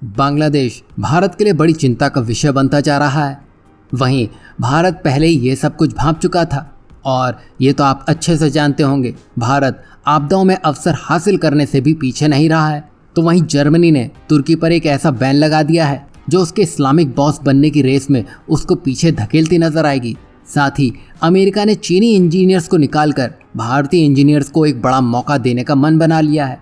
बांग्लादेश भारत के लिए बड़ी चिंता का विषय बनता जा रहा है। वहीं भारत पहले ही ये सब कुछ भांप चुका था और ये तो आप अच्छे से जानते होंगे, भारत आपदाओं में अवसर हासिल करने से भी पीछे नहीं रहा है। तो वहीं जर्मनी ने तुर्की पर एक ऐसा बैन लगा दिया है जो उसके इस्लामिक बॉस बनने की रेस में उसको पीछे धकेलती नजर आएगी। साथ ही अमेरिका ने चीनी इंजीनियर्स को निकालकर भारतीय इंजीनियर्स को एक बड़ा मौका देने का मन बना लिया है।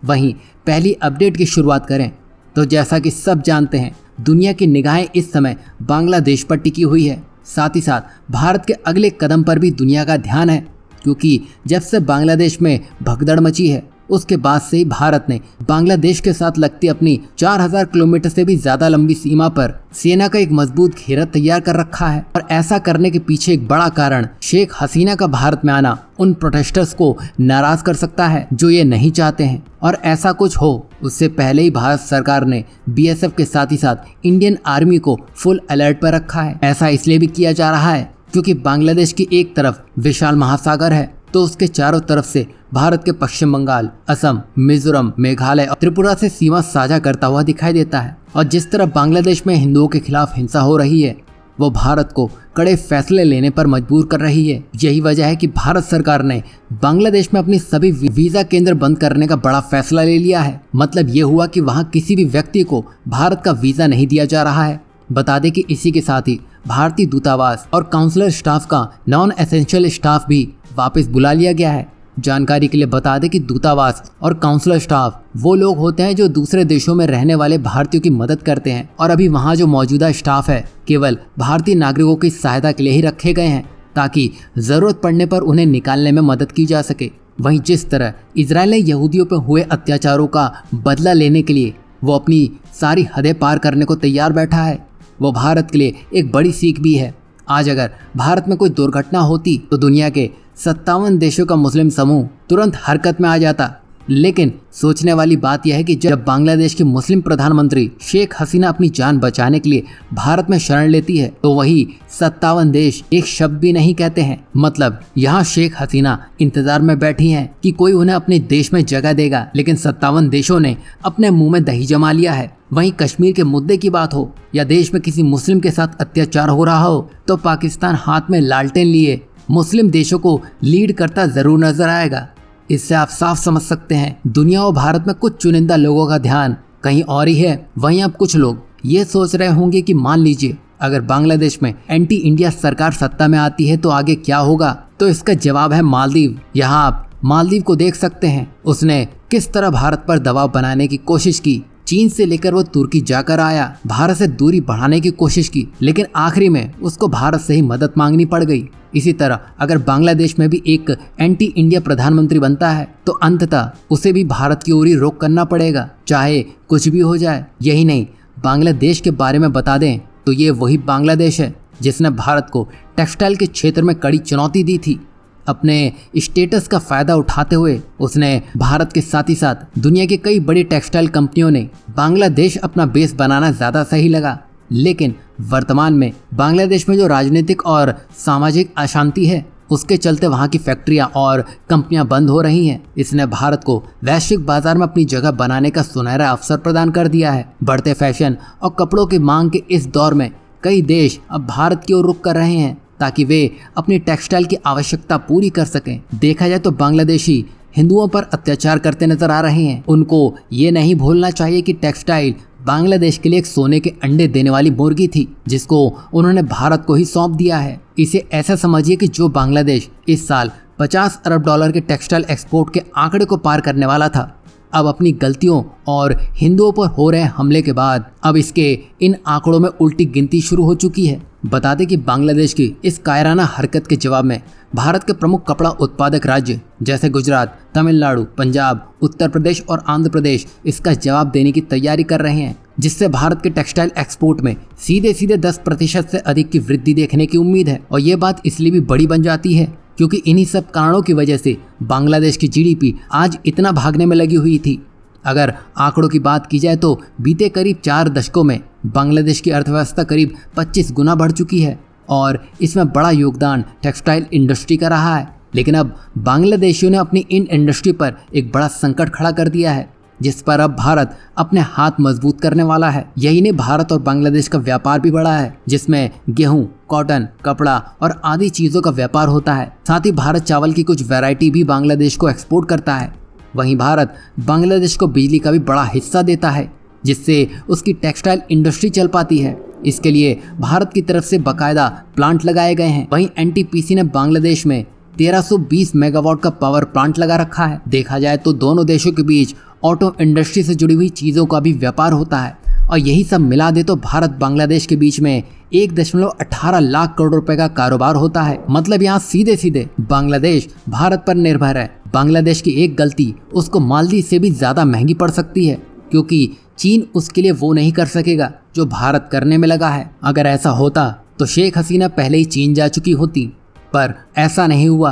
वहीं पहली अपडेट की शुरुआत करें तो जैसा कि सब जानते हैं, दुनिया की निगाहें इस समय बांग्लादेश पर टिकी हुई है। साथ ही साथ भारत के अगले कदम पर भी दुनिया का ध्यान है, क्योंकि जब से बांग्लादेश में भगदड़ मची है उसके बाद से ही भारत ने बांग्लादेश के साथ लगती अपनी 4000 किलोमीटर से भी ज़्यादा लंबी सीमा पर सेना का एक मजबूत घेरा तैयार कर रखा है। और ऐसा करने के पीछे एक बड़ा कारण शेख हसीना का भारत में आना उन प्रोटेस्टर्स को नाराज कर सकता है जो ये नहीं चाहते हैं। और ऐसा कुछ हो उससे पहले ही भारत सरकार ने BSF के साथ ही साथ इंडियन आर्मी को फुल अलर्ट पर रखा है। ऐसा इसलिए भी किया जा रहा है क्योंकि बांग्लादेश की एक तरफ विशाल महासागर है तो उसके चारों तरफ से भारत के पश्चिम बंगाल, असम, मिजोरम, मेघालय और त्रिपुरा से सीमा साझा करता हुआ दिखाई देता है। और जिस तरह बांग्लादेश में हिंदुओं के खिलाफ हिंसा हो रही है वो भारत को कड़े फैसले लेने पर मजबूर कर रही है। यही वजह है कि भारत सरकार ने बांग्लादेश में अपनी सभी वीजा केंद्र बंद करने का बड़ा फैसला ले लिया है। मतलब ये हुआ कि वहाँ किसी भी व्यक्ति को भारत का वीजा नहीं दिया जा रहा है। बता दें कि इसी के साथ ही भारतीय दूतावास और काउंसलर स्टाफ का नॉन एसेंशियल स्टाफ भी वापस बुला लिया गया है। जानकारी के लिए बता दें कि दूतावास और काउंसलर स्टाफ वो लोग होते हैं जो दूसरे देशों में रहने वाले भारतीयों की मदद करते हैं और अभी वहाँ जो मौजूदा स्टाफ है केवल भारतीय नागरिकों की सहायता के लिए ही रखे गए हैं ताकि ज़रूरत पड़ने पर उन्हें निकालने में मदद की जा सके। वहीं जिस तरह इजराइल ने यहूदियों पर हुए अत्याचारों का बदला लेने के लिए वो अपनी सारी हदें पार करने को तैयार बैठा है, वो भारत के लिए एक बड़ी सीख भी है। आज अगर भारत में कोई दुर्घटना होती तो दुनिया के 57 देशों का मुस्लिम समूह तुरंत हरकत में आ जाता। लेकिन सोचने वाली बात यह है कि जब बांग्लादेश की मुस्लिम प्रधानमंत्री शेख हसीना अपनी जान बचाने के लिए भारत में शरण लेती है तो वही 57 देश एक शब्द भी नहीं कहते हैं। मतलब यहाँ शेख हसीना इंतजार में बैठी हैं कि कोई उन्हें अपने देश में जगह देगा, लेकिन 57 देशों ने अपने मुंह में दही जमा लिया है। वहीं कश्मीर के मुद्दे की बात हो या देश में किसी मुस्लिम के साथ अत्याचार हो रहा हो तो पाकिस्तान हाथ में लालटेन लिए मुस्लिम देशों को लीड करता जरूर नजर आएगा। इससे आप साफ समझ सकते हैं दुनिया और भारत में कुछ चुनिंदा लोगों का ध्यान कहीं और ही है। वहीं अब कुछ लोग ये सोच रहे होंगे कि मान लीजिए अगर बांग्लादेश में एंटी इंडिया सरकार सत्ता में आती है तो आगे क्या होगा। तो इसका जवाब है मालदीव। यहाँ आप मालदीव को देख सकते हैं, उसने किस तरह भारत पर दबाव बनाने की कोशिश की। चीन से लेकर वो तुर्की जाकर आया, भारत से दूरी बढ़ाने की कोशिश की, लेकिन आखिरी में उसको भारत से ही मदद मांगनी पड़ गई। इसी तरह अगर बांग्लादेश में भी एक एंटी इंडिया प्रधानमंत्री बनता है तो अंततः उसे भी भारत की ओर ही रुख करना पड़ेगा, चाहे कुछ भी हो जाए। यही नहीं, बांग्लादेश के बारे में बता दें तो ये वही बांग्लादेश है जिसने भारत को टेक्सटाइल के क्षेत्र में कड़ी चुनौती दी थी। अपने स्टेटस का फ़ायदा उठाते हुए उसने भारत के साथ ही साथ दुनिया की कई बड़ी टेक्सटाइल कंपनियों ने बांग्लादेश अपना बेस बनाना ज़्यादा सही लगा। लेकिन वर्तमान में बांग्लादेश में जो राजनीतिक और सामाजिक अशांति है उसके चलते वहाँ की फैक्ट्रियाँ और कंपनियाँ बंद हो रही हैं। इसने भारत को वैश्विक बाजार में अपनी जगह बनाने का सुनहरा अवसर प्रदान कर दिया है। बढ़ते फैशन और कपड़ों की मांग के इस दौर में कई देश अब भारत की ओर रुख कर रहे हैं ताकि वे अपनी टेक्सटाइल की आवश्यकता पूरी कर सकें। देखा जाए तो बांग्लादेशी हिंदुओं पर अत्याचार करते नजर आ रहे हैं। उनको ये नहीं भूलना चाहिए कि टेक्सटाइल बांग्लादेश के लिए एक सोने के अंडे देने वाली मुर्गी थी जिसको उन्होंने भारत को ही सौंप दिया है। इसे ऐसा समझिए कि जो बांग्लादेश इस साल 50 अरब डॉलर के टेक्सटाइल एक्सपोर्ट के आंकड़े को पार करने वाला था, अब अपनी गलतियों और हिंदुओं पर हो रहे हमले के बाद अब इसके इन आंकड़ों में उल्टी गिनती शुरू हो चुकी है। बता दें कि बांग्लादेश की इस कायराना हरकत के जवाब में भारत के प्रमुख कपड़ा उत्पादक राज्य जैसे गुजरात, तमिलनाडु, पंजाब, उत्तर प्रदेश और आंध्र प्रदेश इसका जवाब देने की तैयारी कर रहे हैं, जिससे भारत के टेक्सटाइल एक्सपोर्ट में सीधे 10% से अधिक की वृद्धि देखने की उम्मीद है। और ये बात इसलिए भी बड़ी बन जाती है क्योंकि इन्हीं सब कारणों की वजह से बांग्लादेश की GDP आज इतना भागने में लगी हुई थी। अगर आंकड़ों की बात की जाए तो बीते करीब 4 दशकों में बांग्लादेश की अर्थव्यवस्था करीब 25 गुना बढ़ चुकी है और इसमें बड़ा योगदान टेक्सटाइल इंडस्ट्री का रहा है। लेकिन अब बांग्लादेशियों ने अपनी इन इंडस्ट्री पर एक बड़ा संकट खड़ा कर दिया है। जिस पर अब भारत अपने हाथ मजबूत करने वाला है। यही नहीं, भारत और बांग्लादेश का व्यापार भी बढ़ा है, जिसमें गेहूं, कॉटन, कपड़ा और आदि चीजों का व्यापार होता है। साथ ही भारत चावल की कुछ वैरायटी भी बांग्लादेश को एक्सपोर्ट करता है। वहीं भारत बांग्लादेश को बिजली का भी बड़ा हिस्सा देता है, जिससे उसकी टेक्सटाइल इंडस्ट्री चल पाती है। इसके लिए भारत की तरफ से बाकायदा प्लांट लगाए गए हैं। वहीं एनटीपीसी ने बांग्लादेश में 1320 मेगावाट का पावर प्लांट लगा रखा है। देखा जाए तो दोनों देशों के बीच ऑटो इंडस्ट्री से जुड़ी हुई चीज़ों का भी व्यापार होता है, और यही सब मिला दे तो भारत बांग्लादेश के बीच में 1.18 लाख करोड़ रुपए का कारोबार होता है। मतलब यहाँ सीधे सीधे बांग्लादेश भारत पर निर्भर है। बांग्लादेश की एक गलती उसको मालदीव से भी ज़्यादा महंगी पड़ सकती है, क्योंकि चीन उसके लिए वो नहीं कर सकेगा जो भारत करने में लगा है। अगर ऐसा होता तो शेख हसीना पहले ही चीन जा चुकी होती, पर ऐसा नहीं हुआ।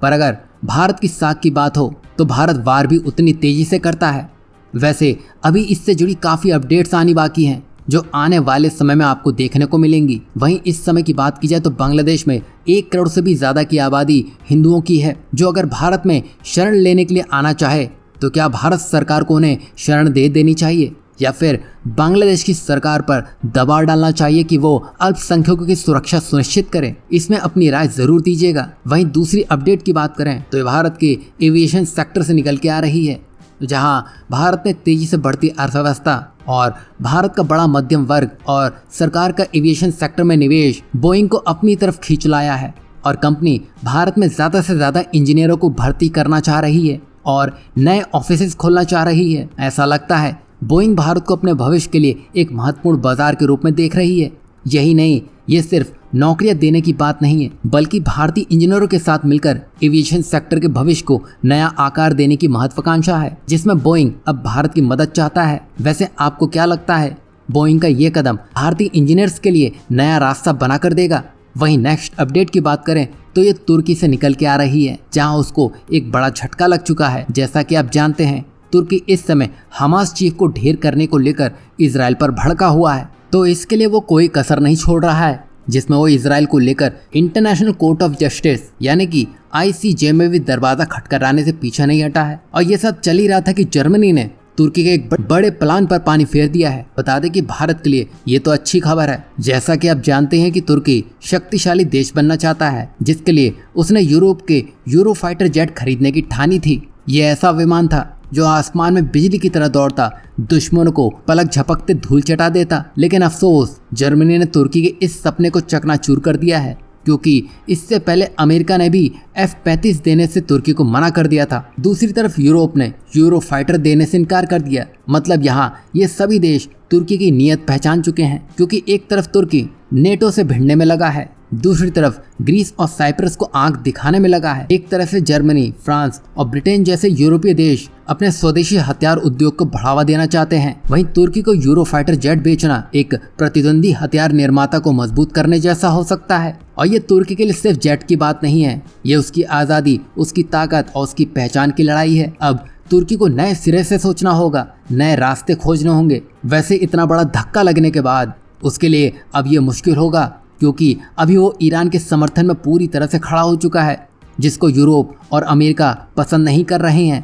पर अगर भारत की साख की बात हो तो भारत वार भी उतनी तेजी से करता है। वैसे अभी इससे जुड़ी काफ़ी अपडेट्स आनी बाकी हैं, जो आने वाले समय में आपको देखने को मिलेंगी। वहीं इस समय की बात की जाए तो बांग्लादेश में 1 करोड़ से भी ज़्यादा की आबादी हिंदुओं की है, जो अगर भारत में शरण लेने के लिए आना चाहे तो क्या भारत सरकार को उन्हें शरण दे देनी चाहिए, या फिर बांग्लादेश की सरकार पर दबाव डालना चाहिए कि वो अल्पसंख्यकों की सुरक्षा सुनिश्चित करे? इसमें अपनी राय जरूर दीजिएगा। वहीं दूसरी अपडेट की बात करें तो भारत के एविएशन सेक्टर से निकल के आ रही है, जहां भारत ने तेजी से बढ़ती अर्थव्यवस्था और भारत का बड़ा मध्यम वर्ग और सरकार का एविएशन सेक्टर में निवेश बोइंग को अपनी तरफ खींच लाया है, और कंपनी भारत में ज़्यादा से ज़्यादा इंजीनियरों को भर्ती करना चाह रही है और नए ऑफिसेज खोलना चाह रही है। ऐसा लगता है बोइंग भारत को अपने भविष्य के लिए एक महत्वपूर्ण बाजार के रूप में देख रही है। यही नहीं, ये सिर्फ नौकरियां देने की बात नहीं है, बल्कि भारतीय इंजीनियरों के साथ मिलकर एविएशन सेक्टर के भविष्य को नया आकार देने की महत्वाकांक्षा है, जिसमें बोइंग अब भारत की मदद चाहता है। वैसे आपको क्या लगता है, बोइंग का ये कदम भारतीय इंजीनियर्स के लिए नया रास्ता बना कर देगा? वहीं नेक्स्ट अपडेट की बात करें तो ये तुर्की से निकल के आ रही है, जहां उसको एक बड़ा झटका लग चुका है। जैसा कि आप जानते हैं, तुर्की इस समय हमास चीफ को ढेर करने को लेकर इजराइल पर भड़का हुआ है, तो इसके लिए वो कोई कसर नहीं छोड़ रहा है, जिसमें वो इजराइल को लेकर इंटरनेशनल कोर्ट ऑफ जस्टिस यानी कि ICJ में भी दरवाजा खटखटाने से पीछे नहीं हटा है। और ये सब चल ही रहा था कि जर्मनी ने तुर्की के एक बड़े प्लान पर पानी फेर दिया है। बता दें कि भारत के लिए ये तो अच्छी खबर है। जैसा कि आप जानते हैं कि तुर्की शक्तिशाली देश बनना चाहता है, जिसके लिए उसने यूरोप के यूरोफाइटर जेट खरीदने की ठानी थी। ये ऐसा विमान था जो आसमान में बिजली की तरह दौड़ता, दुश्मनों को पलक झपकते धूल चटा देता। लेकिन अफसोस, जर्मनी ने तुर्की के इस सपने को चकनाचूर कर दिया है, क्योंकि इससे पहले अमेरिका ने भी F-35 देने से तुर्की को मना कर दिया था। दूसरी तरफ यूरोप ने यूरोफाइटर देने से इनकार कर दिया। मतलब यहाँ ये सभी देश तुर्की की नीयत पहचान चुके हैं, क्योंकि एक तरफ तुर्की नेटो से भिड़ने में लगा है, दूसरी तरफ ग्रीस और साइप्रस को आंख दिखाने में लगा है। एक तरफ से जर्मनी, फ्रांस और ब्रिटेन जैसे यूरोपीय देश अपने स्वदेशी हथियार उद्योग को बढ़ावा देना चाहते हैं। वहीं तुर्की को यूरोफाइटर जेट बेचना एक प्रतिद्वंदी हथियार निर्माता को मजबूत करने जैसा हो सकता है। और ये तुर्की के लिए सिर्फ जेट की बात नहीं है, ये उसकी आज़ादी, उसकी ताकत और उसकी पहचान की लड़ाई है। अब तुर्की को नए सिरे से सोचना होगा, नए रास्ते खोजने होंगे। वैसे इतना बड़ा धक्का लगने के बाद उसके लिए अब ये मुश्किल होगा, क्योंकि अभी वो ईरान के समर्थन में पूरी तरह से खड़ा हो चुका है, जिसको यूरोप और अमेरिका पसंद नहीं कर रहे हैं।